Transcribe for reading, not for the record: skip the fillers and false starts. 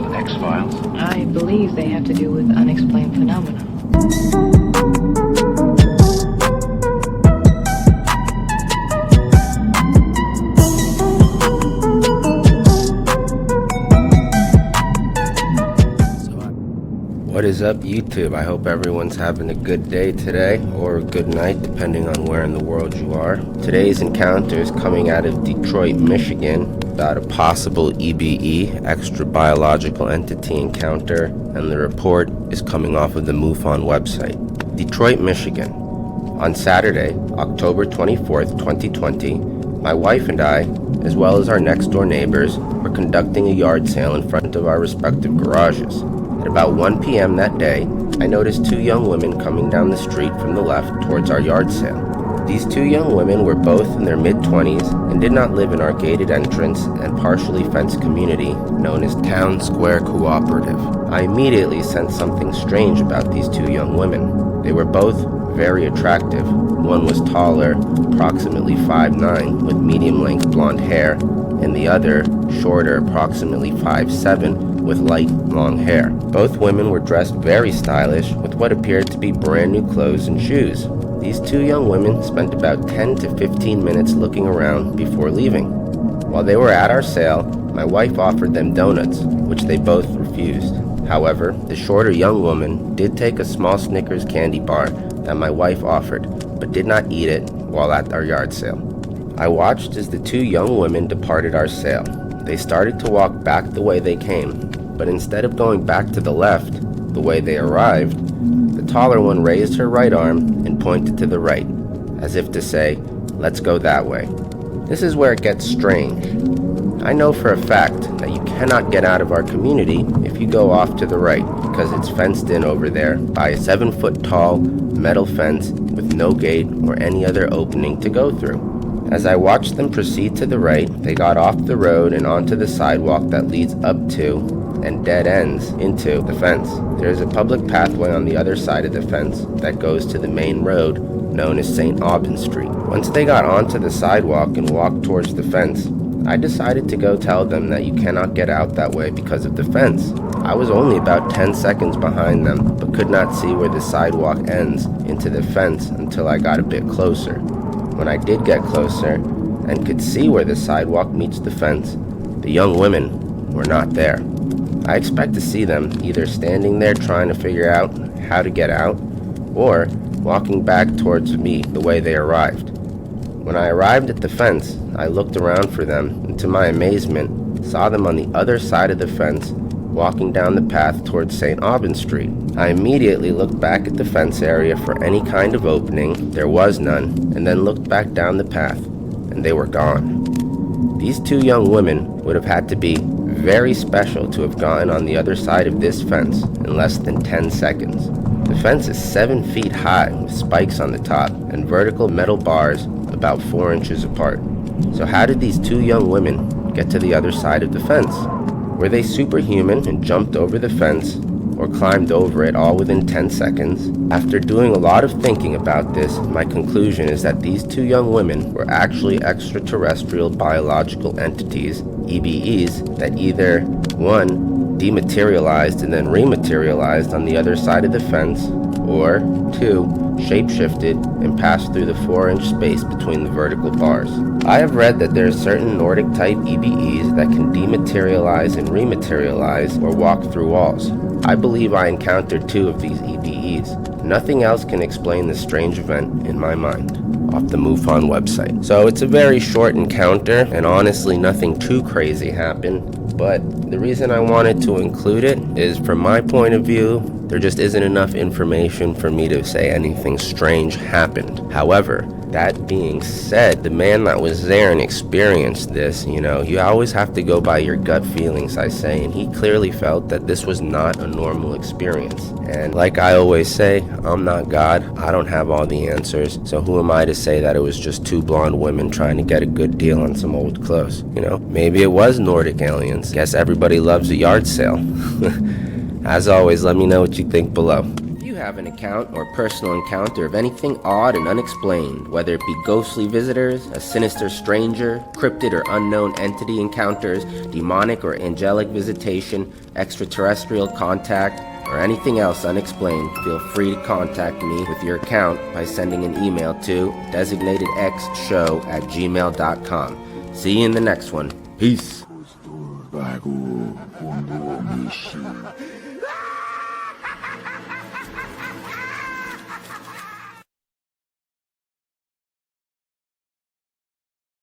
with X-Files? I believe they have to do with unexplained phenomena. What is up, YouTube? I hope everyone's having a good day today, or a good night, depending on where in the world you are. Today's encounter is coming out of Detroit, Michigan, about a possible EBE, extra biological entity encounter, and the report is coming off of the MUFON website. Detroit, Michigan. On Saturday, October 24th, 2020, my wife and I, as well as our next door neighbors, were conducting a yard sale in front of our respective garages. At about 1 p.m. that day, I noticed two young women coming down the street from the left towards our yard sale. These two young women were both in their mid-20s and did not live in our gated entrance and partially fenced community known as Town Square Cooperative. I immediately sensed something strange about these two young women. They were both very attractive. One was taller, approximately 5'9", with medium-length blonde hair, and the other shorter, approximately 5'7", with light, long hair. Both women were dressed very stylish with what appeared to be brand new clothes and shoes. These two young women spent about 10 to 15 minutes looking around before leaving. While they were at our sale, my wife offered them donuts, which they both refused. However, the shorter young woman did take a small Snickers candy bar that my wife offered, but did not eat it while at our yard sale. I watched as the two young women departed our sale. They started to walk back the way they came, but instead of going back to the left, the way they arrived, the taller one raised her right arm and pointed to the right, as if to say, "Let's go that way." This is where it gets strange. I know for a fact that you cannot get out of our community if you go off to the right, because it's fenced in over there by a 7-foot tall metal fence with no gate or any other opening to go through. As I watched them proceed to the right, they got off the road and onto the sidewalk that leads up to and dead ends into the fence. There is a public pathway on the other side of the fence that goes to the main road known as St. Aubin Street. Once they got onto the sidewalk and walked towards the fence, I decided to go tell them that you cannot get out that way because of the fence. I was only about 10 seconds behind them, but could not see where the sidewalk ends into the fence until I got a bit closer. When I did get closer and could see where the sidewalk meets the fence, the young women were not there. I expect to see them either standing there trying to figure out how to get out, or walking back towards me the way they arrived. When I arrived at the fence, I looked around for them, and to my amazement, saw them on the other side of the fence, walking down the path towards St. Aubin Street. I immediately looked back at the fence area for any kind of opening. There was none, and then looked back down the path, and they were gone. These two young women would have had to be very special to have gotten on the other side of this fence in less than 10 seconds. The fence is 7 feet high with spikes on the top and vertical metal bars about 4 inches apart. So how did these two young women get to the other side of the fence? Were they superhuman and jumped over the fence, or climbed over it all within 10 seconds? After doing a lot of thinking about this, my conclusion is that these two young women were actually extraterrestrial biological entities, EBEs, that either 1. dematerialized and then rematerialized on the other side of the fence, or 2. shapeshifted and passed through the 4-inch space between the vertical bars. I have read that there are certain Nordic type EBEs that can dematerialize and rematerialize or walk through walls. I believe I encountered 2 of these EBEs. Nothing else can explain this strange event in my mind, off the MUFON website. So it's a very short encounter, and honestly nothing too crazy happened. But the reason I wanted to include it is, from my point of view, there just isn't enough information for me to say anything strange happened. However, that being said, the man that was there and experienced this, you always have to go by your gut feelings, I say, and he clearly felt that this was not a normal experience. And like I always say, I'm not God, I don't have all the answers, so who am I to say that it was just two blonde women trying to get a good deal on some old clothes? Maybe it was Nordic aliens. Guess everybody loves a yard sale. As always, let me know what you think below. If you you have an account or personal encounter of anything odd and unexplained, whether it be ghostly visitors, a sinister stranger, cryptid or unknown entity encounters, demonic or angelic visitation, extraterrestrial contact, or anything else unexplained, feel free to contact me with your account by sending an email to designatedxshow@gmail.com. See you in the next one. Peace.